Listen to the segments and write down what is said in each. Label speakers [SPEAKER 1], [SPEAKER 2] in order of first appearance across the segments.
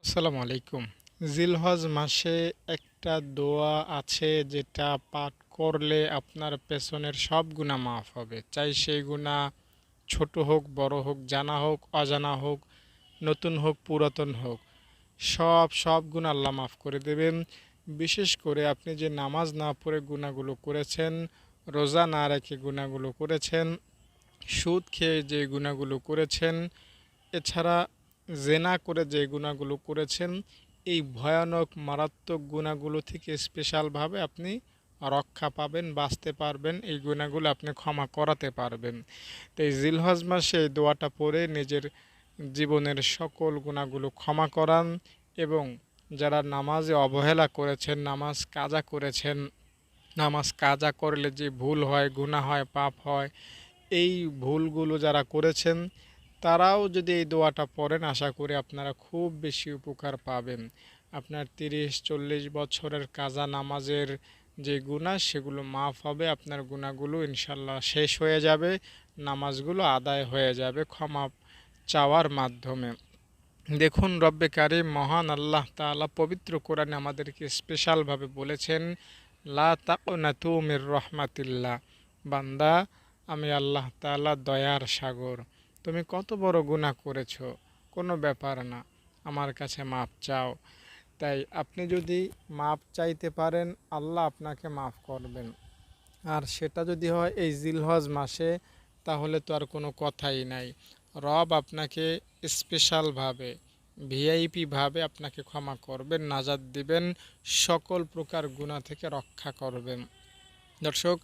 [SPEAKER 1] আসসালামু আলাইকুম। জিলহজ মাসে একটা দোয়া আছে যেটা পাঠ করলে আপনার পেছনের সব গুনাহ মাফ হবে। চাই সেই গুনাহ ছোট হোক, বড় হোক, জানা হোক, অজানা হোক, নতুন হোক, পুরাতন হোক। সব গুনাহ আল্লাহ মাফ করে দেবেন। বিশেষ করে আপনি যে নামাজ না পড়ে গুনাহগুলো করেছেন, রোজা না রেখে গুনাহগুলো করেছেন, সুদ খেয়ে যে গুনাহগুলো করেছেন, এছাড়া জেনা করে যে গুনাহগুলো করেছেন, এই ভয়ানক মারাত্মক গুনাহগুলো থেকে স্পেশালভাবে আপনি রক্ষা পাবেন, বাঁচতে পারবেন, এই গুনাহগুলো আপনি ক্ষমা করাতে পারবেন। তো এই জিলহজ মাসে এই দোয়াটা পড়ে নিজের জীবনের সকল গুনাহগুলো ক্ষমা করান এবং যারা নামাজে অবহেলা করেছেন, নামাজ কাজা করেছেন, নামাজ কাজা করলে যে ভুল হয়, গুনাহ হয়, পাপ হয়, এই ভুলগুলো যারা করেছেন তারাও যদি এই দোয়াটা পড়েন আশা করি আপনারা খুব বেশি উপকার পাবেন। আপনার ৩০-৪০ বছরের কাজা নামাজের যে গুনাহ সেগুলো মাফ হবে, আপনার গুনাহগুলো ইনশাল্লাহ শেষ হয়ে যাবে, নামাজগুলো আদায় হয়ে যাবে ক্ষমা চাওয়ার মাধ্যমে। দেখুন রব্বে কারিম মহান আল্লাহ তাআলা পবিত্র কোরআনে আমাদেরকে স্পেশালভাবে বলেছেন, লা তাকনাতু মির রহমাতিল্লাহ, বান্দা আমি আল্লাহ তাআলা দয়ার সাগর, তুমি কত বড় গুনাহ করেছো, কোনো ব্যাপার না, আমার কাছে মাপ চাও। তাই আপনি যদি মাপ চাইতে পারেন আল্লাহ আপনাকে মাফ করবেন। আর সেটা যদি হয় এই জিলহজ মাসে, তাহলে তো আর কোনো কথাই নাই। রব আপনাকে স্পেশালভাবে, ভিআইপিভাবে আপনাকে ক্ষমা করবেন, নাজাত দিবেন, সকল প্রকার গুনাহ থেকে রক্ষা করবেন। দর্শক,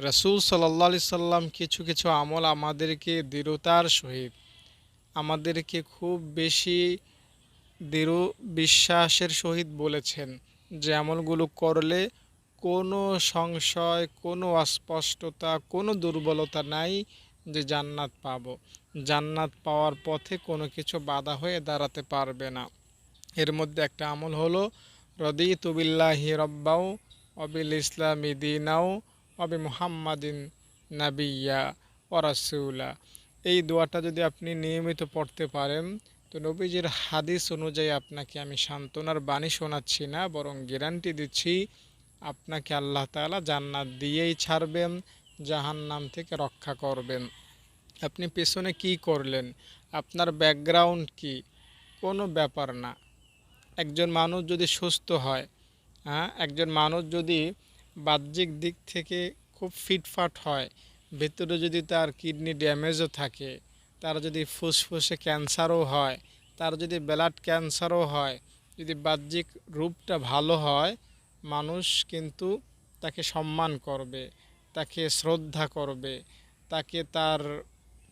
[SPEAKER 1] রাসূল সাল্লাল্লাহু আলাইহি সাল্লাম কিছু কিছু আমল আমাদেরকে দৃঢ়তার সহিত, আমাদেরকে খুব বেশি দৃঢ় বিশ্বাসের সহিত বলেছেন যে আমলগুলো করলে কোনো সংশয়, কোনো অস্পষ্টতা, কোনো দুর্বলতা নাই যে জান্নাত পাবো। জান্নাত পাওয়ার পথে কোনো কিছু বাধা হয়ে দাঁড়াতে পারবে না। এর মধ্যে একটা আমল হলো রদিতু বিল্লাহি রব্বাও অবিল ইসলামি দিনাও অবি মুহাম্মাদিন নাবিয়্যা ওয়া রাসূলা। এই দোয়াটা যদি আপনি নিয়মিত পড়তে পারেন, তো নবীজির হাদিস অনুযায়ী আপনাকে আমি সান্ত্বনার বাণী শোনাচ্ছি না, বরং গ্যারান্টি দিচ্ছি আপনাকে আল্লাহ তাআলা জান্নাত দিয়েই ছাড়বেন, জাহান্নাম থেকে রক্ষা করবেন। আপনি পেছনে কি করলেন, আপনার ব্যাকগ্রাউন্ড কি, কোনো ব্যাপার না। একজন মানুষ যদি সুস্থ হয়, একজন মানুষ যদি বাহ্যিক দিক থেকে খুব ফিটফাট হয়, ভেতরে যদি তার কিডনি ড্যামেজও থাকে, তার যদি ফুসফুসে ক্যান্সারও হয়, তার যদি ব্লাড ক্যান্সারও হয়, যদি বাহ্যিক রূপটা ভালো হয়, মানুষ কিন্তু তাকে সম্মান করবে, তাকে শ্রদ্ধা করবে, তাকে তার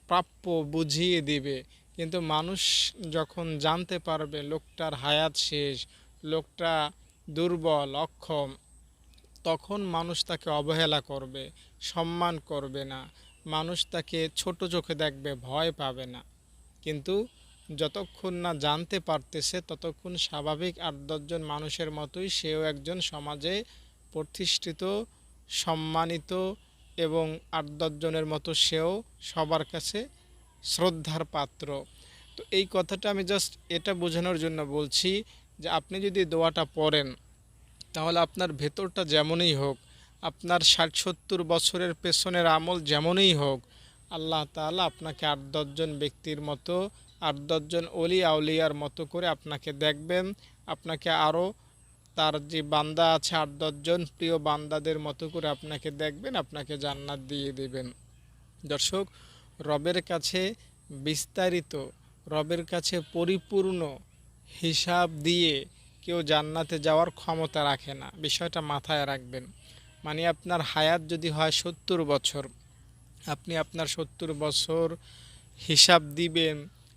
[SPEAKER 1] প্রাপ্য বুঝিয়ে দিবে। কিন্তু মানুষ যখন জানতে পারবে লোকটার হায়াত শেষ, লোকটা দুর্বল, অক্ষম, তখন মানুষ তাকে অবহেলা করবে, সম্মান করবে না, মানুষ তাকে ছোট চোখে দেখবে, ভয় পাবে না। কিন্তু যতক্ষণ না জানতে পারতেছে ততক্ষণ স্বাভাবিক ৮-১০ জন মানুষের মতোই সেও একজন সমাজে প্রতিষ্ঠিত, সম্মানিত এবং ৮-১০ জনের মতো সেও সবার কাছে শ্রদ্ধার পাত্র। তো এই কথাটা আমি জাস্ট এটা বোঝানোর জন্য বলছি যে আপনি যদি দোয়াটা পড়েন, তাহলে আপনার ভেতরটা যেমনই হোক, আপনার ৬০-৭০ বছরের পেছনের আমল যেমনই হোক, আল্লাহ তাআলা আপনাকে ৮-১০ জন ব্যক্তির মতো, ৮-১০ জন অলি আউলিয়ার মতো করে আপনাকে দেখবেন, আপনাকে আরও তার যে বান্দা আছে ৮-১০ জন প্রিয় বান্দাদের মতো করে আপনাকে দেখবেন, আপনাকে জান্নাত দিয়ে দেবেন। দর্শক, রবের কাছে বিস্তারিত, রবের কাছে পরিপূর্ণ হিসাব দিয়ে কেউ জান্নাতে যাওয়ার ক্ষমতা রাখে না, বিষয়টা মাথায় রাখবেন। মানে আপনার হায়াত যদি হয় ৭০ বছর, আপনি আপনার ৭০ বছর হিসাব দিবেন,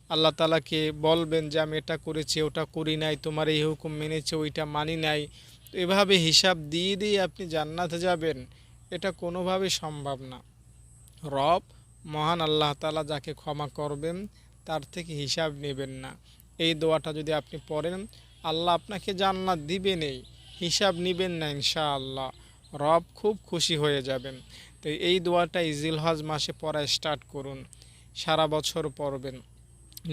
[SPEAKER 1] আল্লাহ তাআলাকে বলবেন যে আমি এটা করেছি, ওটা করি নাই, তোমার এই হুকুম মেনেছি, ওইটা মানি নাই। তো এভাবে হিসাব দিয়ে দিয়ে আপনি জান্নাতে যাবেন, এটা কোনোভাবেই সম্ভব না। রব মহান আল্লাহ তাআলা যাকে ক্ষমা করবেন তার থেকে হিসাব নেবেন না। এই দোয়াটা যদি আপনি পড়েন, আল্লাহ আপনাকে জান্নাত দিবেনই, হিসাব নেবেন না ইনশাআল্লাহ। রব খুব খুশি হয়ে যাবেন। তো এই দোয়াটা জিলহজ মাসে পড়া স্টার্ট করুন, সারা বছর পড়বেন,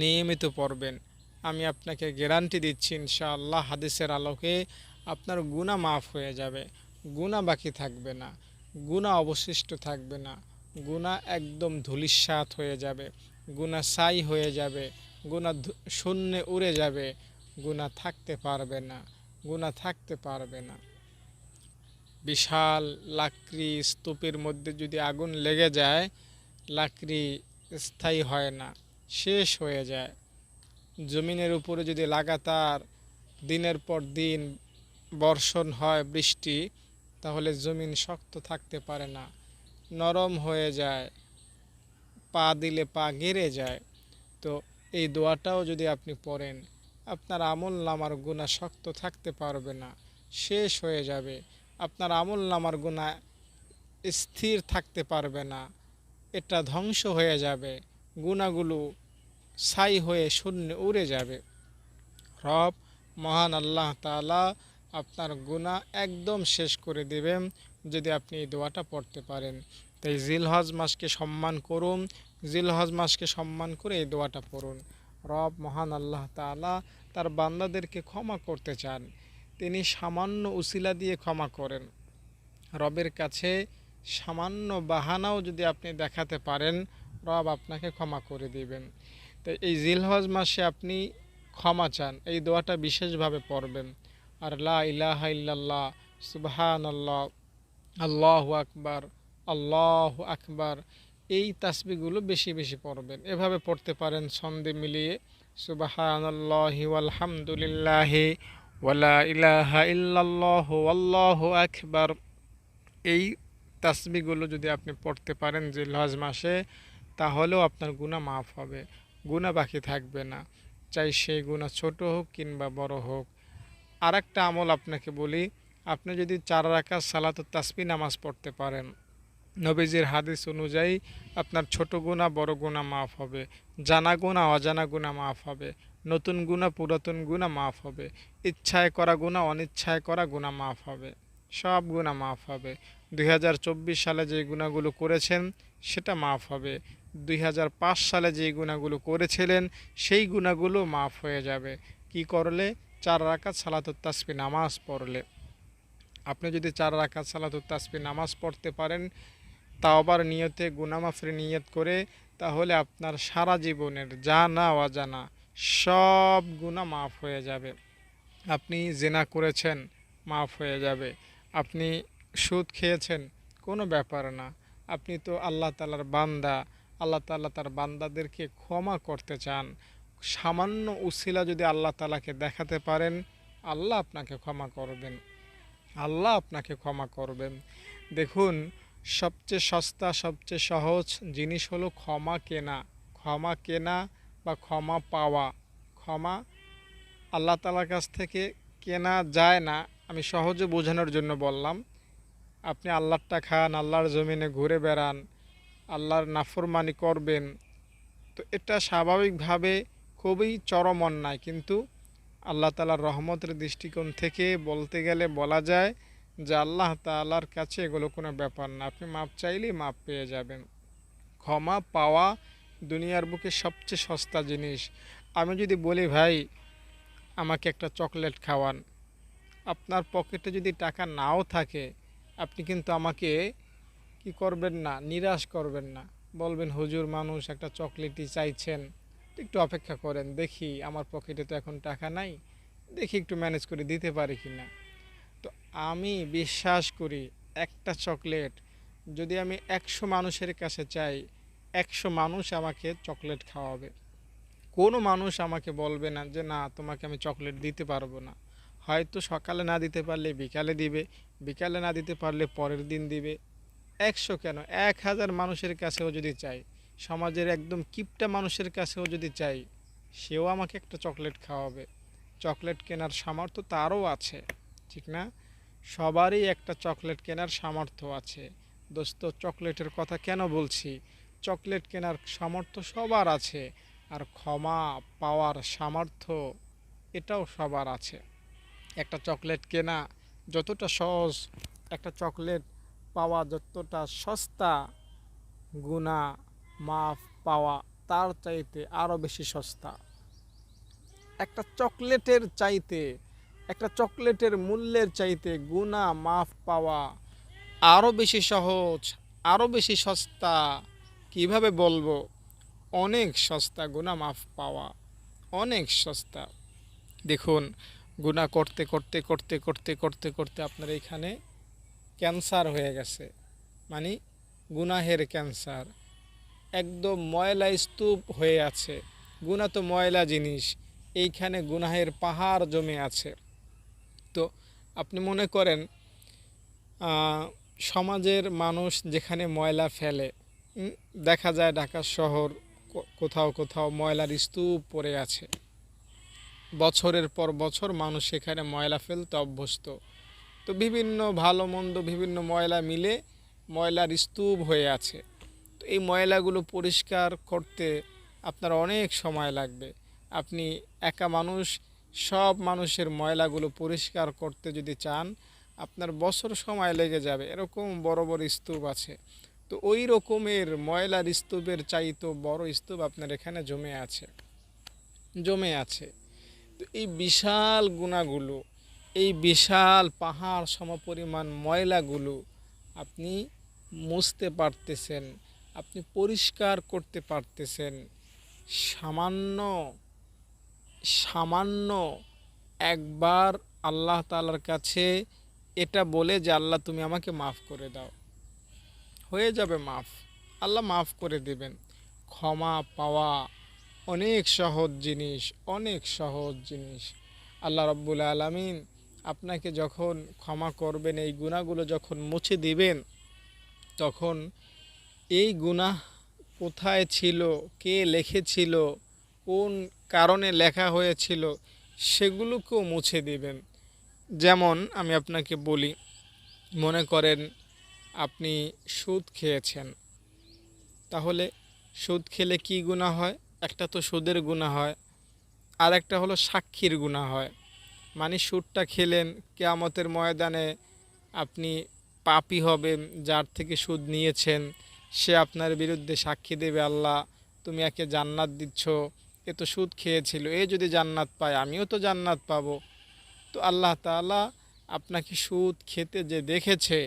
[SPEAKER 1] নিয়মিত পড়বেন, আমি আপনাকে গ্যারান্টি দিচ্ছি ইনশাআল্লাহ হাদিসের আলোকে আপনার গুনাহ মাফ হয়ে যাবে, গুনাহ বাকি থাকবে না, গুনাহ অবশিষ্ট থাকবে না, গুনাহ একদম ধূলিসাৎ হয়ে যাবে, গুনাহ ছাই হয়ে যাবে, গুনাহ শূন্যে উড়ে যাবে, গুনাহ থাকতে পারবে না, গুনাহ থাকতে পারবে না। বিশাল লাকড়ি স্তূপের মধ্যে যদি আগুন লেগে যায়, লাকড়ি স্থায়ী হয় না, শেষ হয়ে যায়। জমিনের উপরে যদি লাগাতার দিনের পর দিন বর্ষণ হয়, বৃষ্টি, তাহলে জমিন শক্ত থাকতে পারে না, নরম হয়ে যায়, পা দিলে পা গেড়ে যায়। তো এই দোয়াটাও যদি আপনি পড়েন, আপনার আমল নামার গুনাহ শক্ত থাকতে পারবে না, শেষ হয়ে যাবে। আপনার আমল নামার গুনাহ স্থির থাকতে পারবে না, এটা ধ্বংস হয়ে যাবে, গুনাহগুলো ছাই হয়ে শূন্যে উড়ে যাবে। রব মহান আল্লাহ তাআলা আপনার গুনাহ একদম শেষ করে দেবেন যদি আপনি এই দোয়াটা পড়তে পারেন। তাই জিলহজ মাসকে সম্মান করুন, জিলহজ মাসকে সম্মান করে এই দোয়াটা পড়ুন। রব মহান আল্লাহ তাআলা তার বান্দাদেরকে ক্ষমা করতে চান, তিনি সামান্য উসিলা দিয়ে ক্ষমা করেন। রবের কাছে সামান্য বাহানাও যদি আপনি দেখাতে পারেন, রব আপনাকে ক্ষমা করে দিবেন। তাই এই জিলহজ মাসে আপনি ক্ষমা চান, এই দোয়াটা বিশেষভাবে পড়বেন। আর লা ইলাহা ইল্লাল্লাহ, সুবহানাল্লাহ, আল্লাহু আকবার, আল্লাহু আকবার, এই তাসবিহগুলো বেশি বেশি পড়বেন। এভাবে পড়তে পারেন ছন্দে মিলিয়ে, সুবহানাল্লাহি ওয়ালহামদুলিল্লাহি ওয়ালা ইলাহা ইল্লাল্লাহু আল্লাহু আকবার। এই তাসবিহগুলো যদি আপনি পড়তে পারেন জিলহজ মাসে, তাহলেও আপনার গুনাহ মাফ হবে, গুনাহ বাকি থাকবে না, চাই সেই গুনাহ ছোট হোক কিংবা বড় হোক। আর একটা আমল আপনাকে বলি, আপনি যদি 4 রাকাত সালাতুত তাসবিহ নামাজ পড়তে পারেন, নবীজির হাদিস অনুযায়ী আপনার ছোট গুনাহ বড় গুনাহ মাফ হবে, জানা গুনাহ অজানা গুনাহ মাফ হবে, নতুন গুনাহ পুরাতন গুনাহ মাফ হবে, ইচ্ছায় করা গুনাহ অনিচ্ছায় করা গুনাহ মাফ হবে, সব গুনাহ মাফ হবে। 2024 সালে যে গুনাহগুলো করেছেন সেটা মাফ হবে, 2005 সালে যে গুনাহগুলো করেছিলেন সেই গুনাহগুলো মাফ হয়ে যাবে। কি করলে? 4 রাকাত সালাতুত তাসবিহ নামাজ পড়লে। আপনি যদি 4 রাকাত সালাতুত তাসবিহ নামাজ পড়তে পারেন, তাওবার নিয়তে, গুনাহ মাফের নিয়ত করে, তাহলে আপনার সারা জীবনের জানা অজানা সব গুনাহ মাফ হয়ে যাবে। আপনি জিনা করেছেন, মাফ হয়ে যাবে। আপনি সুদ খেয়েছেন, কোনো ব্যাপার না, আপনি তো আল্লাহ তাআলার বান্দা, আল্লাহ তাআলা তার বান্দাদেরকে ক্ষমা করতে চান। সামান্য উসিলা যদি আল্লাহ তাআলাকে দেখাতে পারেন, আল্লাহ আপনাকে ক্ষমা করবেন, আল্লাহ আপনাকে ক্ষমা করবেন। দেখুন, সবচেয়ে সস্তা সবচেয়ে সহজ জিনিস হলো ক্ষমা কেনা। ক্ষমা কেনা বা ক্ষমা পাওয়া। ক্ষমা আল্লাহ তাআলার কাছ থেকে কেনা যায় না, আমি সহজে বোঝানোর জন্য বললাম। আপনি আল্লাহরটা খান, আল্লাহর জমিনে ঘুরে বেড়ান, আল্লাহর নাফরমানি করবেন, তো এটা স্বাভাবিকভাবে খুবই চরম অন্যায়। কিন্তু আল্লাহ তাআলার রহমতের দৃষ্টিকোণ থেকে বলতে গেলে বলা যায় যে আল্লাহ তাআলার কাছে এগুলো কোনো ব্যাপার না, আপনি মাপ চাইলেই মাপ পেয়ে যাবেন। ক্ষমা পাওয়া দুনিয়ার বুকে সবচেয়ে সস্তা জিনিস। আমি যদি বলি, ভাই আমাকে একটা চকলেট খাওয়ান, আপনার পকেটে যদি টাকা নাও থাকে, আপনি কিন্তু আমাকে কি করবেন না, নিরাশ করবেন না, বলবেন হুজুর মানুষ একটা চকলেটই চাইছেন, একটু অপেক্ষা করেন, দেখি আমার পকেটে তো এখন টাকা নাই, দেখি একটু ম্যানেজ করে দিতে পারি কি না। তো আমি বিশ্বাস করি একটা চকলেট যদি আমি 100 মানুষের কাছে চাই, 100 মানুষ আমাকে চকলেট খাওয়াবে। কোনো মানুষ আমাকে বলবে না যে না তোমাকে আমি চকলেট দিতে পারবো না। হয়তো সকালে না দিতে পারলে বিকালে দিবে, বিকালে না দিতে পারলে পরের দিন দিবে। 100 কেন, 1000 মানুষের কাছেও যদি চাই, সমাজের একদম কিপটা মানুষের কাছেও যদি চাই, সেও আমাকে একটা চকলেট খাওয়াবে। চকলেট কেনার সামর্থ্য তারও আছে, ঠিক না? সবারই একটা চকলেট কেনার সামর্থ্য আছে। দোস্ত, চকলেটের কথা কেন বলছি? চকলেট কেনার সামর্থ্য সবার আছে, আর ক্ষমা পাওয়ার সামর্থ্য এটাও সবার আছে। একটা চকলেট কেনা যতটা সহজ, একটা চকলেট পাওয়া যতটা সস্তা, গুনাহ মাফ পাওয়া তার চাইতে আরও বেশি সস্তা। একটা চকলেটের চাইতে, একটা চকলেটের মূল্যের চাইতে গুনাহ মাফ পাওয়া আরও বেশি সহজ, আরও বেশি সস্তা। কিভাবে বলবো? অনেক সস্তা গুনাহ মাফ পাওয়া, অনেক সস্তা। দেখুন, গুনাহ করতে করতে করতে করতে করতে করতে আপনার এখানে ক্যান্সার হয়ে গেছে, মানে গুনাহের ক্যান্সার, একদম ময়লা স্তূপ হয়ে আছে। গুনাহ তো ময়লা জিনিস, এইখানে গুনাহের পাহাড় জমে আছে। তো আপনি মনে করেন সমাজের মানুষ যেখানে ময়লা ফেলে, দেখা যায় ঢাকা শহর কোথাও কোথাও ময়লার স্তূপ পড়ে আছে, বছরের পর বছর মানুষ সেখানে ময়লা ফেলতে অভ্যস্ত। তো বিভিন্ন ভালো মন্দ বিভিন্ন ময়লা মিলে ময়লার স্তূপ হয়ে আছে। তো এই ময়লাগুলো পরিষ্কার করতে আপনার অনেক সময় লাগবে। আপনি একা মানুষ সব মানুষের ময়লাগুলো পরিষ্কার করতে যদি চান, আপনার বছর সময় লেগে যাবে। এরকম বড় বড় স্তূপ আছে। তো ওই রকমের ময়লার স্তূপের চাইতে বড় স্তূপ আপনার এখানে জমে আছে, জমে আছে। তো এই বিশাল গুণাগুলো, এই বিশাল পাহাড় সমপরিমাণ ময়লাগুলো আপনি মুছতে পারতেছেন, আপনি পরিষ্কার করতে পারতেছেন সামান্য সামান্য একবার আল্লাহ তাআলার কাছে এটা বলে যে আল্লাহ তুমি আমাকে মাফ করে দাও, হয়ে যাবে মাফ। আল্লাহ মাফ করে দেবেন। ক্ষমা পাওয়া অনেক সহজ জিনিস, অনেক সহজ জিনিস। আল্লাহ রাব্বুল আলামিন আপনাকে যখন ক্ষমা করবেন, এই গুনাহগুলো যখন মুছে দিবেন, তখন এই গুনাহ কোথায় ছিল, কে লিখেছিল, কোন কারণে লেখা হয়েছিল, সেগুলোকেও মুছে দিবেন। যেমন আমি আপনাকে বলি, মনে করেন আপনি সুদ খেয়েছেন, তাহলে সুদ খেলে কি গুনাহ হয়? একটা তো সুদের গুনাহ হয়, আর একটা হলো সাক্ষীর গুনাহ হয়। মানে সুদটা খেলেন, কিয়ামতের ময়দানে আপনি পাপী হবেন, যার থেকে সুদ নিয়েছেন সে আপনার বিরুদ্ধে সাক্ষী দেবে, আল্লাহ তুমি একে জান্নাত দিচ্ছ, এ তো সুদ খেয়েছিল, এ যদি জান্নাত পায় আমিও তো জান্নাত পাবো। তো আল্লাহ তাআলা আপনাকে সুদ খেতে যে দেখেছে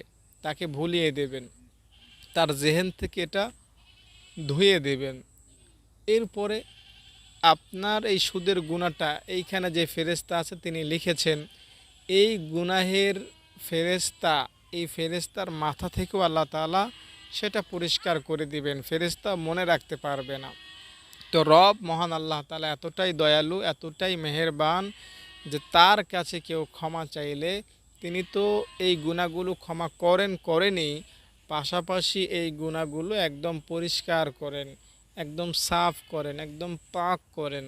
[SPEAKER 1] তাকে ভুলিয়ে দেবেন, তার জেহেন থেকে এটা ধুয়ে দেবেন। এরপরে আপনার এই সুদের গুনাহটা এইখানে যে ফেরেশতা আছে তিনি লিখেছেন, এই গুনাহের ফেরেশতা, এই ফেরেশতার মাথা থেকেও আল্লাহ তাআলা সেটা পরিষ্কার করে দিবেন, ফেরেশতা মনে রাখতে পারবে না। তো রব মহান আল্লাহ তাআলা এতটাই দয়ালু, এতটাই মেহেরবান যে তার কাছে কেউ ক্ষমা চাইলে তিনি তো এই গুনাহগুলো ক্ষমা করেনই, পাশাপাশি এই গুনাহগুলো একদম পরিষ্কার করেন, একদম সাফ করেন, একদম পাক করেন,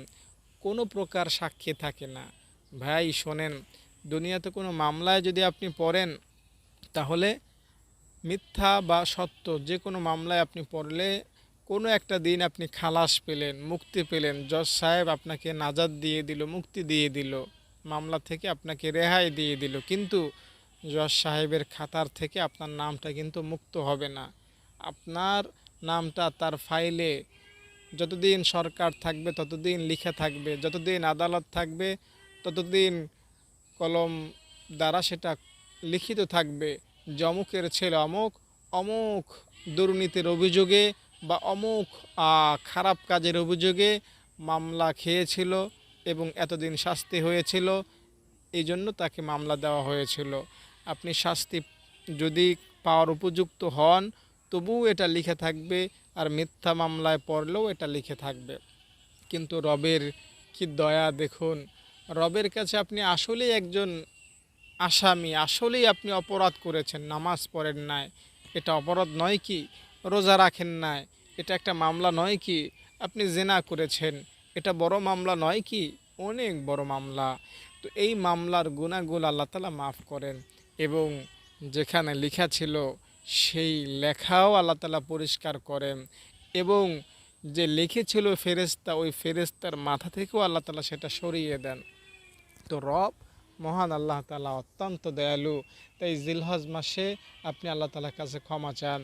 [SPEAKER 1] কোনো প্রকার সাক্ষী থাকে না। ভাই শোনেন, দুনিয়াতে কোনো মামলায় যদি আপনি পড়েন, তাহলে মিথ্যা বা সত্য যে কোনো মামলায় আপনি পড়লে কোনো একটা দিন আপনি খালাস পেলেন, মুক্তি পেলেন, জজ সাহেব আপনাকে নাজাত দিয়ে দিল, মুক্তি দিয়ে দিল, মামলা থেকে আপনাকে রেহাই দিয়ে দিল, কিন্তু জজ সাহেবের খাতার থেকে আপনার নামটা কিন্তু মুক্ত হবে না। আপনার নামটা তার ফাইলে যতদিন সরকার থাকবে ততদিন লিখা থাকবে, যতদিন আদালত থাকবে ততদিন কলম দ্বারা সেটা লিখিত থাকবে যে অমুকের ছেলে অমুক অমুক দুর্নীতির অভিযোগে বা অমুক খারাপ কাজের অভিযোগে মামলা খেয়েছিল এবং এতদিন শাস্তি হয়েছিল, এই জন্য তাকে মামলা দেওয়া হয়েছিল। আপনি শাস্তি যদি পাওয়ার উপযুক্ত হন তবুও এটা লিখে থাকবে, আর মিথ্যা মামলায় পড়লেও এটা লিখে থাকবে। কিন্তু রবের কি দয়া দেখুন, রবের কাছে আপনি আসলেই একজন আসামি, আসলেই আপনি অপরাধ করেছেন, নামাজ পড়েন নাই, এটা অপরাধ নয় কি? রোজা রাখেন নাই, এটা একটা মামলা নয় কি? আপনি জেনা করেছেন, এটা বড় মামলা নয় কি? অনেক বড় মামলা। তো এই মামলার গুনাহগুলো আল্লাহ তাআলা মাফ করেন, এবং যেখানে লেখা ছিল সেই লেখাও আল্লাহ তাআলা পরিষ্কার করেন, এবং যে লিখেছিল ফেরেশতা, ওই ফেরেশতার মাথা থেকেও আল্লাহ তাআলা সেটা সরিয়ে দেন। তো রব মহান আল্লাহ তাআলা অত্যন্ত দয়ালু। তাই জিলহজ মাসে আপনি আল্লাহ তাআলার কাছে ক্ষমা চান।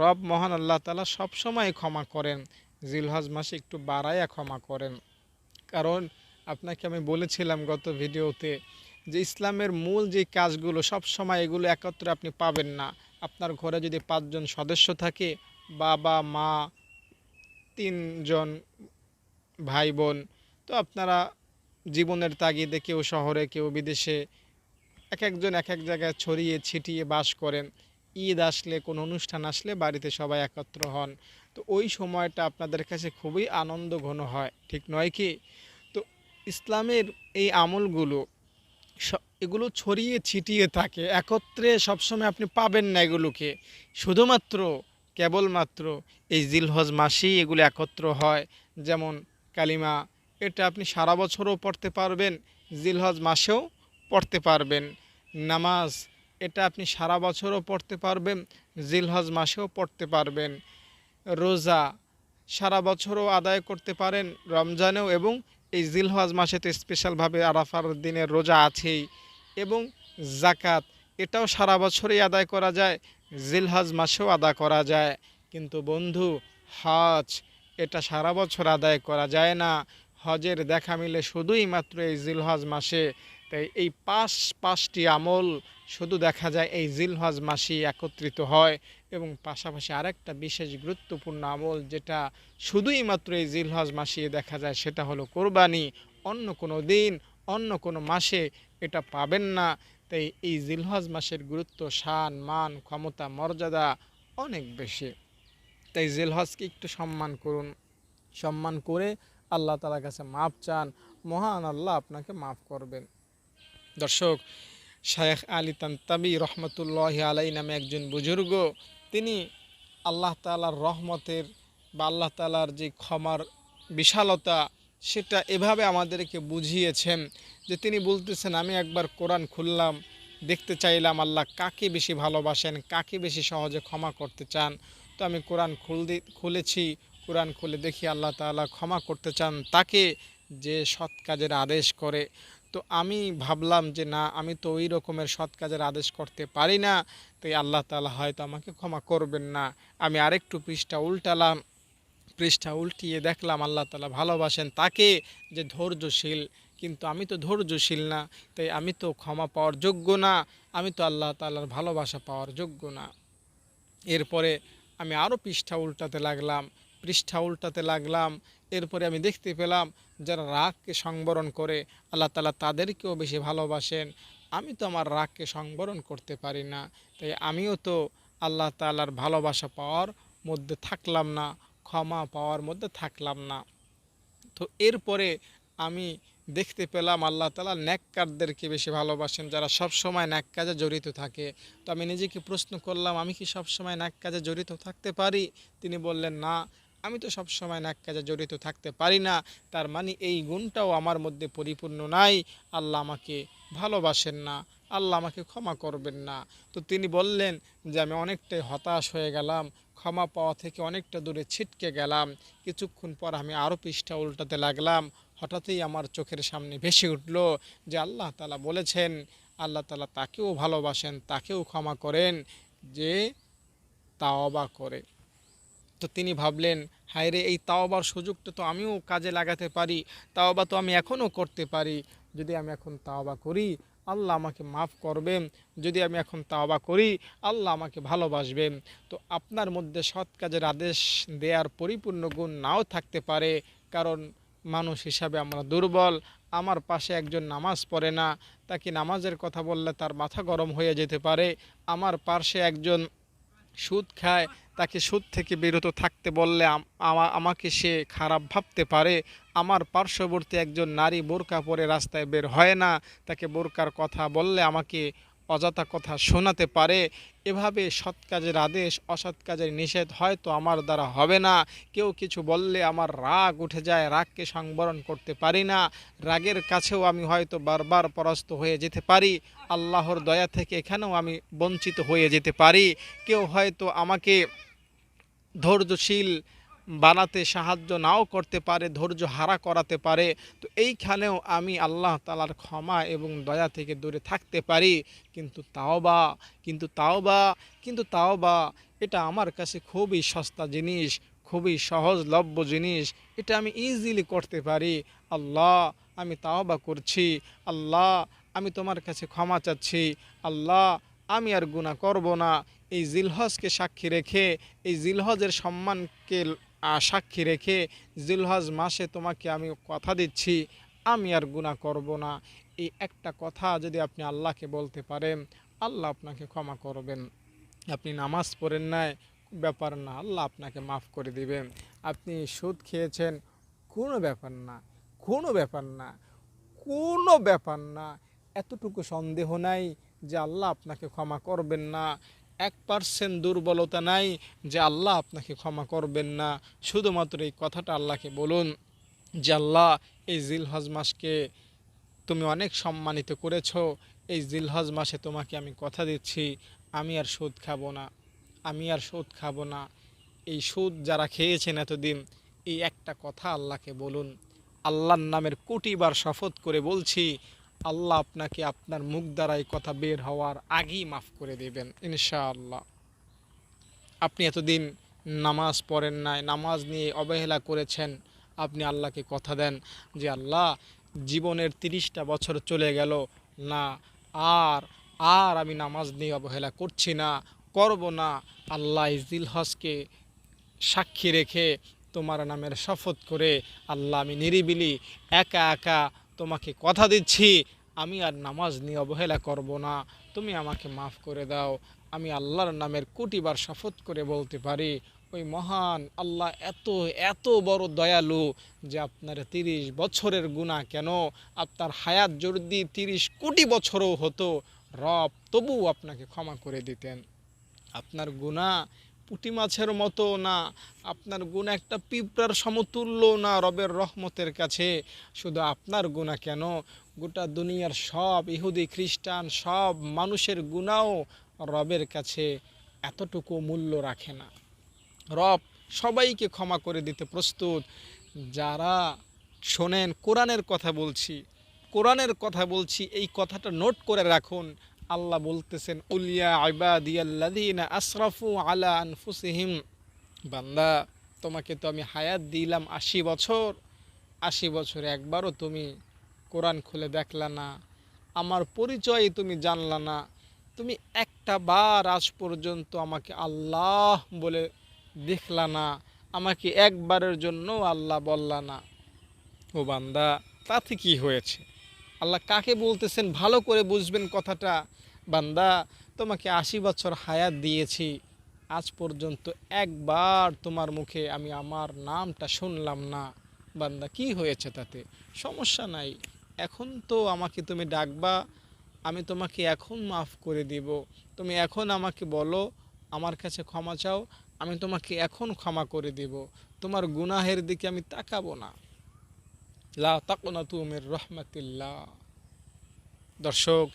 [SPEAKER 1] রব মহান আল্লাহ তাআলা সবসময় ক্ষমা করেন, জিলহজ মাসে একটু বাড়াইয়া ক্ষমা করেন। কারণ আপনাকে আমি বলেছিলাম গত ভিডিওতে যে ইসলামের মূল যে কাজগুলো সব সময় এগুলো একত্রে আপনি পাবেন না। আপনার ঘরে যদি ৫ জন সদস্য থাকে, বাবা, মা, ৩ জন ভাই বোন, তো আপনারা জীবনের তাগিদে কেউ শহরে কেউ বিদেশে এক একজন এক এক জায়গায় ছড়িয়ে ছিটিয়ে বাস করেন। ঈদ আসলে কোনো অনুষ্ঠান আসলে বাড়িতে সবাই একত্র হন। তো ওই সময়টা আপনাদের কাছে খুবই আনন্দ ঘন হয়, ঠিক নয় কি? তো ইসলামের এই আমলগুলো এগুলো ছড়িয়ে ছিটিয়ে থাকে, একত্রে সবসময় আপনি পাবেন না এগুলোকে। শুধুমাত্র কেবলমাত্র এই জিলহজ মাসেই এগুলো একত্র হয়। যেমন কালিমা, এটা আপনি সারা বছরও পড়তে পারবেন, জিলহজ মাসেও পড়তে পারবেন। নামাজ, এটা আপনি সারা বছরও পড়তে পারবেন, জিলহজ মাসেও পড়তে পারবেন। রোজা সারা বছরও আদায় করতে পারেন, রমজানেও, এবং এই জিলহজ মাসে তো স্পেশালভাবে আরাফার দিনের রোজা আছেই। এবং জাকাত, এটাও সারা বছরই আদায় করা যায়, জিলহজ মাসেও আদায় করা যায়। কিন্তু বন্ধু, হজ, এটা সারা বছর আদায় করা যায় না। হজের দেখা মিলে শুধুই মাত্র এই জিলহজ মাসে। তাই এই পাঁচটি আমল শুধু দেখা যায় এই জিলহজ মাসেই একত্রিত হয়। এবং পাশাপাশি আরেকটা বিশেষ গুরুত্বপূর্ণ আমল যেটা শুধুই মাত্র এই জিলহজ মাসে দেখা যায়, সেটা হলো কোরবানি। অন্য কোনো দিন, অন্য কোনো মাসে এটা পাবেন না। তাই এই জিলহজ মাসের গুরুত্ব, শান, মান, ক্ষমতা, মর্যাদা অনেক বেশি। তাই জিলহজকে একটু সম্মান করুন, সম্মান করে আল্লাহ তাআলার কাছে মাপ চান, মহান আল্লাহ আপনাকে মাফ করবেন। দর্শক, শায়েখ আলী তানতাবি রহমতুল্লাহি আলাই নামে একজন বুজুর্গ, তিনি আল্লাহ তাআলার রহমতের বা আল্লাহ তাআলার যে ক্ষমার বিশালতা, সেটা এভাবে আমাদেরকে বুঝিয়েছেন যে তিনি বলতেছেন, আমি একবার কোরআন খুললাম, দেখতে চাইলাম আল্লাহ কাকে বেশি ভালোবাসেন, কাকে বেশি সহজে ক্ষমা করতে চান। তো আমি কোরআন খুলেছি, কোরআন খুলে দেখি আল্লাহ তাআলা ক্ষমা করতে চান তাকে যে সৎ কাজের আদেশ করে। তো আমি ভাবলাম যে না, আমি তো ওই রকমের সৎ কাজের আদেশ করতে পারি না, তাই আল্লাহ তাআলা হয়তো আমাকে ক্ষমা করবেন না। আমি আরেকটু পৃষ্ঠা উল্টালাম, পৃষ্ঠা উল্টিয়ে দেখলাম আল্লাহ তাআলা ভালোবাসেন তাকে যে ধৈর্যশীল, কিন্তু আমি তো ধৈর্যশীল না, তাই আমি তো ক্ষমা পাওয়ার যোগ্য না, আমি তো আল্লাহ তাআলার ভালোবাসা পাওয়ার যোগ্য না। এরপরে আমি আরও পৃষ্ঠা উল্টাতে লাগলাম। এরপরে আমি দেখতে পেলাম যারা রাগকে সংবরণ করে আল্লাহ তাআলা তাদেরকেও বেশি ভালোবাসেন। আমি তো আমার রাগকে সংবরণ করতে পারি না, তাই আমিও তো আল্লাহ তাআলার ভালোবাসা পাওয়ার মধ্যে থাকলাম না, ক্ষমা পাওয়ার মধ্যে থাকলাম না। তো এরপরে আমি দেখতে পেলাম আল্লাহ তাআলা নেককারদেরকে বেশি ভালোবাসেন, যারা সব সময় নেক কাজে জড়িত থাকে। তো আমি নিজেকে প্রশ্ন করলাম, আমি কি সব সময় নেক কাজে জড়িত থাকতে পারি? তিনি বললেন, না, আমি তো সব সময় নেক কাজে জড়িত থাকতে পারি না। তার মানে এই গুণটাও আমার মধ্যে পরিপূর্ণ নাই। আল্লাহ আমাকে ভালোবাসেন না, আল্লাহ আমাকে ক্ষমা করবেন না। তো তিনি বললেন যে আমি অনেকটাই হতাশ হয়ে গেলাম, ক্ষমা পাওয়া থেকে অনেকটা দূরে ছিটকে গেলাম। কিছুক্ষণ পর আমি আরও পৃষ্ঠা উল্টাতে লাগলাম। হঠাৎই আমার চোখের সামনে ভেসে উঠল যে আল্লাহ তাআলা বলেছেন, আল্লাহ তাআলা তাকেও ভালোবাসেন, তাকেও ক্ষমা করেন যে তাওবা করে। তো তিনি ভাবলেন, হায় রে, এই তাওবার সুযোগটা তো আমিও কাজে লাগাতে পারি, তাওবা তো আমি এখনও করতে পারি। যদি আমি এখন তাওবা করি, আল্লাহ আমাকে মাফ করবেন। যদি আমি এখন তাওবা করি, আল্লাহ আমাকে ভালোবাসবেন। তো আপনার মধ্যে সৎ কাজের আদেশ দেওয়ার পরিপূর্ণ গুণ নাও থাকতে পারে, কারণ মানুষ হিসাবে আমরা দুর্বল। আমার পাশে একজন নামাজ পড়ে না, তাকে নামাজের কথা বললে তার মাথা গরম হয়ে যেতে পারে। আমার পাশে একজন সুদ খায়, তাকে সুদ থেকে বিরত থাকতে বললে আমাকে সে খারাপ ভাবতে পারে। আমার পার্শ্ববর্তী একজন নারী বোরকা পরে রাস্তায় বের হয় না, তাকে বোরকার কথা বললে আমাকে অযথা কথা শোনাতে পারে। এভাবে সৎ কাজের আদেশ, অসৎ কাজের নিষেধ হয়তো আমার দ্বারা হবে না। কেউ কিছু বললে আমার রাগ উঠে যায়, রাগকে সংবরণ করতে পারি না। রাগের কাছেও আমি হয়তো বারবার পরাস্ত হয়ে যেতে পারি। আল্লাহর দয়া থেকে এখানেও আমি বঞ্চিত হয়ে যেতে পারি। কেউ হয়তো আমাকে ধৈর্যশীল বানাতে সাহায্য নাও করতে পারে, ধৈর্য হারা করাতে পারে। তো এইখানেও আমি আল্লাহ তাআলার ক্ষমা এবং দয়া থেকে দূরে থাকতে পারি। কিন্তু তাওবা কিন্তু তাওবা কিন্তু তাওবা এটা আমার কাছে খুবই সস্তা জিনিস, খুবই সহজলভ্য জিনিস। এটা আমি ইজিলি করতে পারি। আল্লাহ আমি তাওবা করছি, আল্লাহ আমি তোমার কাছে ক্ষমা চাচ্ছি, আল্লাহ আমি আর গুনাহ করব না। এই জিলহজকে সাক্ষী রেখে, এই জিলহজের সম্মানকে সাক্ষী রেখে জিলহজ মাসে তোমাকে আমি কথা দিচ্ছি আমি আর গুনাহ করব না। এই একটা কথা যদি আপনি আল্লাহকে বলতে পারেন, আল্লাহ আপনাকে ক্ষমা করবেন। আপনি নামাজ পড়েন নাই, ব্যাপার না, আল্লাহ আপনাকে মাফ করে দিবেন। আপনি সুদ খেয়েছেন, কোনো ব্যাপার না, কোনো ব্যাপার না, কোনো ব্যাপার না। এতটুকু সন্দেহ নাই যে আল্লাহ আপনাকে ক্ষমা করবেন না। 1% দুর্বলতা নাই যে আল্লাহ আপনাকে ক্ষমা করবেন না। শুধুমাত্র এই কথাটা আল্লাহকে বলুন যে আল্লাহ এই জিলহজ মাসকে তুমি অনেক সম্মানিত করেছো। এই জিলহজ মাসে তোমাকে আমি কথা দিচ্ছি আমি আর সুদ খাবো না, আমি আর সুদ খাবো না। এই সুদ যারা খেয়েছেন এতদিন, এই একটা কথা আল্লাহকে বলুন। আল্লাহর নামের কোটিবার শপথ করে বলছি, আল্লাহ আপনাকে আপনার মুখ দ্বারা এই কথা বের হওয়ার আগেই মাফ করে দেবেন ইনশাআল্লাহ। আপনি এতদিন নামাজ পড়েন নাই, নামাজ নিয়ে অবহেলা করেছেন, আপনি আল্লাহকে কথা দেন যে আল্লাহ জীবনের 30টা বছর চলে গেল না, আর আর আমি নামাজ নিয়ে অবহেলা করছি না, করব না। আল্লাহ জিলহজকে সাক্ষী রেখে তোমার নামের শপথ করে আল্লাহ আমি নিরিবিলি একা একা তোমাকে কথা দিচ্ছি আমি আর নামাজ নিয়ে অবহেলা করব না, তুমি আমাকে মাফ করে দাও। আমি আল্লাহর নামের কোটিবার শপথ করে বলতে পারি ওই মহান আল্লাহ এত এত বড় দয়ালু যে আপনার 30 বছরের গুনাহ কেন, আপনার হায়াত যদি 30 কোটি বছরও হতো, রব তবু আপনাকে ক্ষমা করে দিতেন। আপনার গুনাহ পুঁটি মাছের মতো না, আপনার গুনাহ একটা পিঁপড়ার সমতুল্য না রবের রহমতের কাছে। শুধু আপনার গুনাহ কেন, গোটা দুনিয়ার সব ইহুদি খ্রিস্টান সব মানুষের গুনাহও রবের কাছে এতটুকু মূল্য রাখে না। রব সবাইকে ক্ষমা করে দিতে প্রস্তুত। যারা শোনেন, কোরআনের কথা বলছি, কোরআনের কথা বলছি, এই কথাটা নোট করে রাখুন। আল্লাহ বলতেছেন উলিয়া ইবাদিয়াল্লাযীনা আসরাফু আলা আনফুসিহিম, বান্দা তোমাকে তো আমি হায়াত দিলাম 80 বছর, 80 বছরে একবারও তুমি কোরআন খুলে দেখলা না, আমার পরিচয় তুমি জানলা না, তুমি একটা বার আজ পর্যন্ত আমাকে আল্লাহ বলে দেখলা না, আমাকে একবারের জন্য আল্লাহ বললা না। ও বান্দা, তাতে কি হয়েছে? আল্লাহ কাকে বলতেছেন ভালো করে বুঝবেন কথাটা। বান্দা তোমাকে 80 বছর হায়াত দিয়েছি, আজ পর্যন্ত একবার তোমার মুখে আমি আমার নামটা শুনলাম না। বান্দা কি হয়েছে তাতে? সমস্যা নাই, এখন তো আমাকে তুমি ডাকবা, আমি তোমাকে এখন মাফ করে দিব। তুমি এখন আমাকে বলো, আমার কাছে ক্ষমা চাও, আমি তোমাকে এখন ক্ষমা করে দিব। তোমার গুনাহের দিকে আমি তাকাবো না। লা তাকনাতু মির রাহমাতিল্লাহ। দর্শক,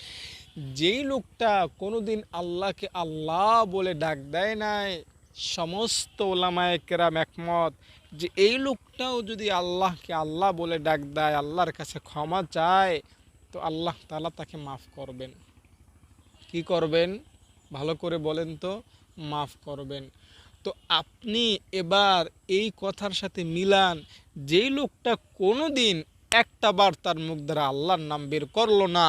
[SPEAKER 1] যেই লোকটা কোনোদিন আল্লাহকে আল্লাহ বলে ডাক দেয় নাই, সমস্ত ওলামায়ে কেরাম একমত যে এই লোকটাও যদি আল্লাহকে আল্লাহ বলে ডাক দেয়, আল্লাহর কাছে ক্ষমা চায়, তো আল্লাহ তাআলা তাকে মাফ করবেন। কি করবেন? ভালো করে বলেন তো। মাফ করবেন। তো আপনি এবার এই কথার সাথে মিলান, যেই লোকটা কোনো দিন একটা বার তার মুখ দ্বারা আল্লাহর নাম বের করলো না,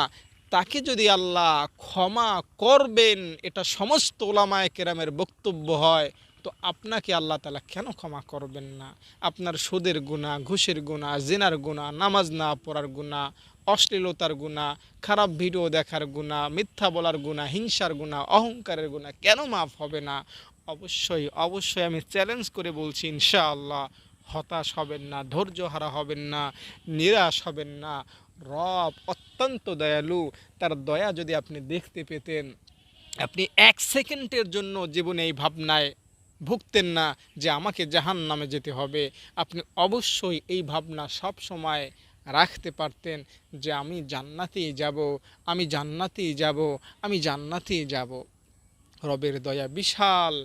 [SPEAKER 1] তাকে যদি আল্লাহ ক্ষমা করবেন, এটা সমস্ত ওলামায়ে কেরামের বক্তব্য হয়, তো আপনাকে আল্লাহ তাআলা কেন ক্ষমা করবেন না? আপনার সুদের গুনাহ, ঘুষের গুনাহ, জিনার গুনাহ, নামাজ না পড়ার গুনাহ, অশ্লীলতার গুনাহ, খারাপ ভিডিও দেখার গুনাহ, মিথ্যা বলার গুনাহ, হিংসার গুনাহ, অহংকারের গুনাহ কেন মাফ হবে না? অবশ্যই অবশ্যই আমি চ্যালেঞ্জ করে বলছি ইনশাআল্লাহ, হতাশ হবেন না, ধৈর্য হারা হবেন না, নিরাশ হবেন না। রব অত্যন্ত দয়ালু, তার দয়া যদি আপনি দেখতে পেতেন, আপনি 1 সেকেন্ডের জন্য জীবনে এই ভাবনায় ভুগতেন না যে আমাকে জাহান্নামে যেতে হবে। আপনি অবশ্যই এই ভাবনা সব সময় রাখতে পারতেন যে আমি জান্নাতেই যাব, আমি জান্নাতেই যাব, আমি জান্নাতেই যাব। রবের দয়া বিশাল।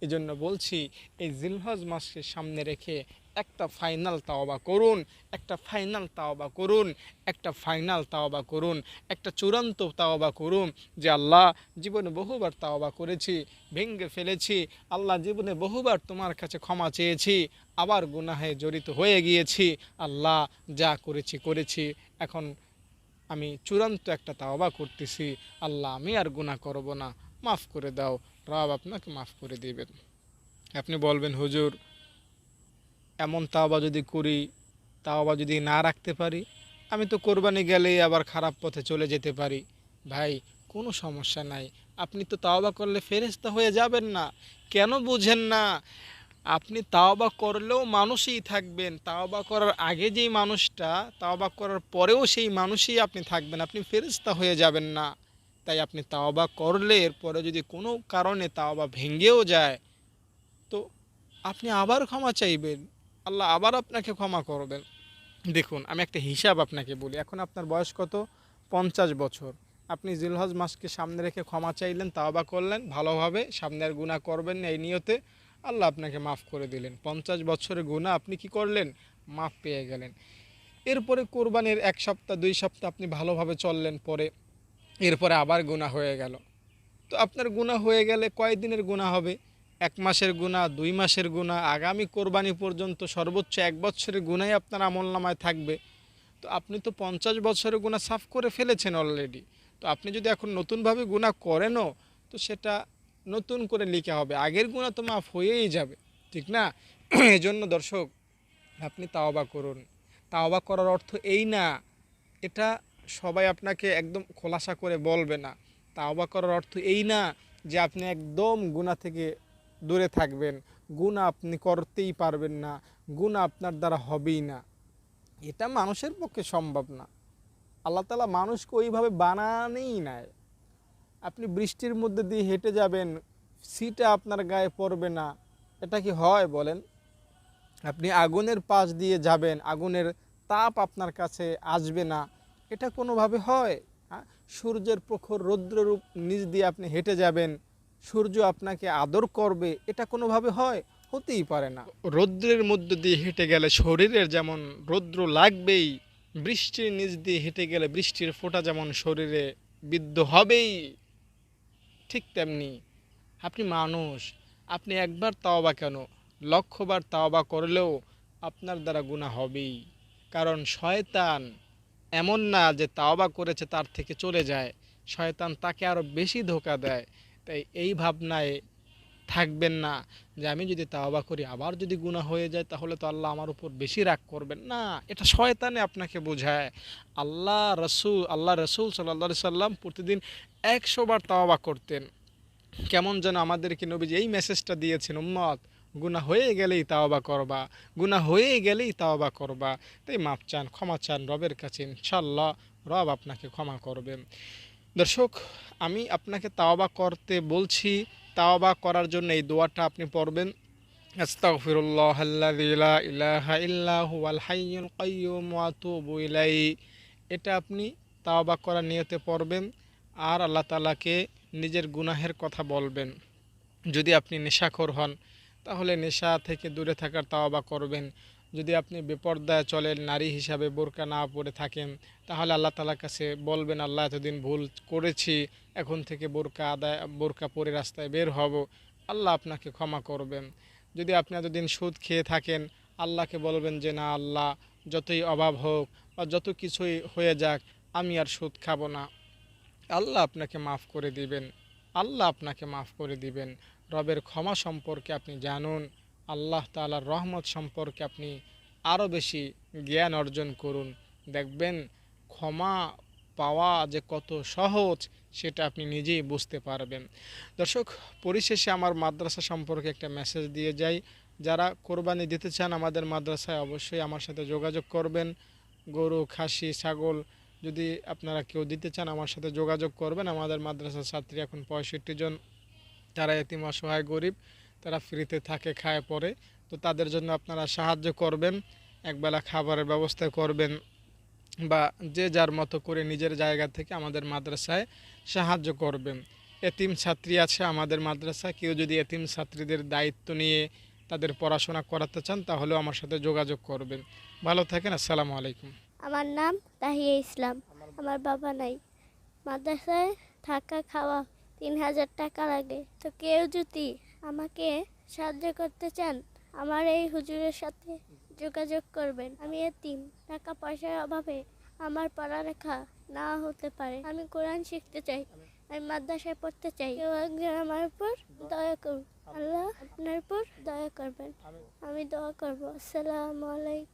[SPEAKER 1] এজন্য বলছি এই জিলহজ মাসকে সামনে রেখে একটা ফাইনাল তাওবা করুন, একটা ফাইনাল তাওবা করুন, একটা ফাইনাল তাওবা করুন, একটা চূড়ান্ত তাওবা করুন যে আল্লাহ জীবনে বহুবার তাওবা করেছি, ভেঙে ফেলেছি, আল্লাহ জীবনে বহুবার তোমার কাছে ক্ষমা চেয়েছি, আবার গুনাহে জড়িত হয়ে গিয়েছি, আল্লাহ যা করেছি করেছি, এখন আমি চূড়ান্ত একটা তাওবা করতেছি, আল্লাহ আমি আর গুনাহ করব না, মাফ করে দাও। রব আপনাকে মাফ করে দিবেন। আপনি বলবেন, হুজুর এমন তাওবা যদি করি, তাওবা যদি না রাখতে পারি, আমি তো কোরবানি গেলেই আবার খারাপ পথে চলে যেতে পারি। ভাই, কোনো সমস্যা নাই, আপনি তো তাওবা করলে ফেরেশতা হয়ে যাবেন না। কেন বুঝেন না? আপনি তাওবা করলেও মানুষই থাকবেন, তাওবা করার আগে যেই মানুষটা, তাওবা করার পরেও সেই মানুষই আপনি থাকবেন, আপনি ফেরেশতা হয়ে যাবেন না। তাই আপনি তাওবা করলে এরপরে যদি কোনো কারণে তাওবা ভেঙেও যায়, তো আপনি আবার ক্ষমা চাইবেন, আল্লাহ আবার আপনাকে ক্ষমা করবেন। দেখুন, আমি একটা হিসাব আপনাকে বলি। এখন আপনার বয়স কত? 50 বছর। আপনি জিলহজ মাসকে সামনে রেখে ক্ষমা চাইলেন, তাওবা করলেন ভালোভাবে, সামনে আর গুনাহ করবেন না এই নিয়তে, আল্লাহ আপনাকে মাফ করে দিলেন। 50 বছরের গুনাহ আপনি কি করলেন? মাফ পেয়ে গেলেন। এরপরে কোরবানির 1 সপ্তাহ 2 সপ্তাহ আপনি ভালোভাবে চললেন, পরে এরপরে আবার গুনাহ হয়ে গেল। তো আপনার গুনাহ হয়ে গেলে কয়দিনের গুনাহ হবে? 1 মাসের গুনাহ, 2 মাসের গুনাহ, আগামী কোরবানি পর্যন্ত সর্বোচ্চ 1 বছরের গুনাহই আপনার আমলনামায় থাকবে। তো আপনি তো 50 বছরের গুনাহ সাফ করে ফেলেছেন অলরেডি। তো আপনি যদি এখন নতুনভাবে গুনাহ করেনও, তো সেটা নতুন করে লিখা হবে, আগের গুনাহ তো মাফ হয়েই যাবে, ঠিক না? এজন্য দর্শক, আপনি তাওবা করুন। তাওবা করার অর্থ এই না, এটা সবাই আপনাকে একদম খোলাসা করে বলবে না। তাওবা করার অর্থ এই না যে আপনি একদম গুনাহ থেকে দূরে থাকবেন, গুনাহ আপনি করতেই পারবেন না, গুনাহ আপনার দ্বারা হবেই না। এটা মানুষের পক্ষে সম্ভব না। আল্লাহ তাআলা মানুষকে ওইভাবে বানানেই নাই। আপনি বৃষ্টির মধ্যে দিয়ে হেঁটে যাবেন, ছিটা আপনার গায়ে পড়বে না, এটা কি হয় বলেন? আপনি আগুনের পাশ দিয়ে যাবেন, আগুনের তাপ আপনার কাছে আসবে না, এটা কোনোভাবে হয়? হ্যাঁ, সূর্যের প্রখর রৌদ্ররূপ নিচ দিয়ে আপনি হেঁটে যাবেন, সূর্য আপনাকে আদর করবে, এটা কোনোভাবে হয়? হতেই পারে না। রৌদ্রের মধ্য দিয়ে হেঁটে গেলে শরীরের যেমন রৌদ্র লাগবেই, বৃষ্টির নিচ দিয়ে হেঁটে গেলে বৃষ্টির ফোঁটা যেমন শরীরে বিদ্ধ হবেই, ঠিক তেমনি আপনি মানুষ, আপনি একবার তাওবা কেন, লক্ষবার তাওবা করলেও আপনার দ্বারা গুনাহ হবেই। কারণ শয়তান এমন না যে তাওবা করেছে তার থেকে চলে যায়, শয়তান তাকে আরও বেশি ধোঁকা দেয়। তাই এই ভাবনায় থাকবেন না যে আমি যদি তাওবা করি আবার যদি গুনাহ হয়ে যায় তাহলে তো আল্লাহ আমার উপর বেশি রাগ করবেন না। এটা শয়তানে আপনাকে বোঝায়। আল্লাহ রসুল সাল্লাল্লাহু সাল্লাম প্রতিদিন 100 বার তাওবা করতেন। কেমন যেন আমাদেরকে নবীজি এই মেসেজটা দিয়েছেন, উম্মত গুনাহ হয়ে গেলেই তাওবা করবা, গুনাহ হয়ে গেলেই তাওবা করবা। তাই মাপ চান, ক্ষমা চান রবের কাছে, ইনশাল্লাহ রব আপনাকে ক্ষমা করবেন। দর্শক, আমি আপনাকে তাওবা করতে বলছি, তাওবা করার জন্য এই দোয়াটা আপনি পড়বেন, আস্তাগফিরুল্লাহাল্লাযী লা ইলাহা ইল্লা হুয়াল হাইয়ুল কাইয়্যুম ওয়া আতুবু ইলাইহি। এটা আপনি তাওবা করার নিয়তে পড়বেন আর আল্লাহ তাআলাকে নিজের গুনাহের কথা বলবেন। যদি আপনি নেশাখোর হন তাহলে নেশা থেকে দূরে থাকার তাওবা করবেন। যদি আপনি বেপরদায় চলেন, নারী হিসাবে বোরকা না পরে থাকেন, তাহলে আল্লাহ তাআলার কাছে বলবেন, আল্লাহ এতদিন ভুল করেছি, এখন থেকে বোরকা পরে রাস্তায় বের হব, আল্লাহ আপনাকে ক্ষমা করবেন। যদি আপনি এতদিন সুদ খেয়ে থাকেন, আল্লাহকে বলবেন যে না আল্লাহ, যতই অভাব হোক বা যত কিছুই হয়ে যাক, আমি আর সুদ খাবো না। আল্লাহ আপনাকে মাফ করে দিবেন, আল্লাহ আপনাকে মাফ করে দিবেন। রবের ক্ষমা সম্পর্কে আপনি জানুন, আল্লাহ তাআলার রহমত সম্পর্কে আপনি আরও বেশি জ্ঞান অর্জন করুন। দেখবেন ক্ষমা পাওয়া যে কত সহজ সেটা আপনি নিজেই বুঝতে পারবেন। দর্শক, পরিশেষে আমার মাদ্রাসা সম্পর্কে একটা মেসেজ দিয়ে যাই। যারা কোরবানি দিতে চান আমাদের মাদ্রাসায় অবশ্যই আমার সাথে যোগাযোগ করবেন। গরু, খাসি, ছাগল যদি আপনারা কেউ দিতে চান আমার সাথে যোগাযোগ করবেন। আমাদের মাদ্রাসার ছাত্রী এখন 65 জন, তারা এতিম অসহায় গরিব, তারা ফ্রিতে থাকে, খায়, পরে। তো তাদের জন্য আপনারা সাহায্য করবেন, একবেলা খাবারের ব্যবস্থা করবেন বা যে যার মতো করে নিজের জায়গা থেকে আমাদের মাদ্রাসায় সাহায্য করবেন। এতিম ছাত্রী আছে আমাদের মাদ্রাসায়, কেউ যদি এতিম ছাত্রীদের দায়িত্ব নিয়ে তাদের পড়াশোনা করাতে চান তাহলেও আমার সাথে যোগাযোগ করবেন। ভালো থাকেন, আসসালামু আলাইকুম।
[SPEAKER 2] আমার নাম তাহিয়া ইসলাম। আমার বাবা নাই। মাদ্রাসায় থাকা খাওয়া 3000 টাকা লাগে। তো কেউ যদি আমাকে সাহায্য করতে চান আমার এই হুজুরের সাথে যোগাযোগ করবেন। আমি এতিম, টাকা পয়সার অভাবে আমার পড়ালেখা না হতে পারে। আমি কোরআন শিখতে চাই, আমি মাদ্রাসায় পড়তে চাই। কেউ একজন আমার উপর দয়া করুন, আল্লাহ আপনার উপর দয়া করবেন। আমি দোয়া করবো। আসসালামু আলাইকুম।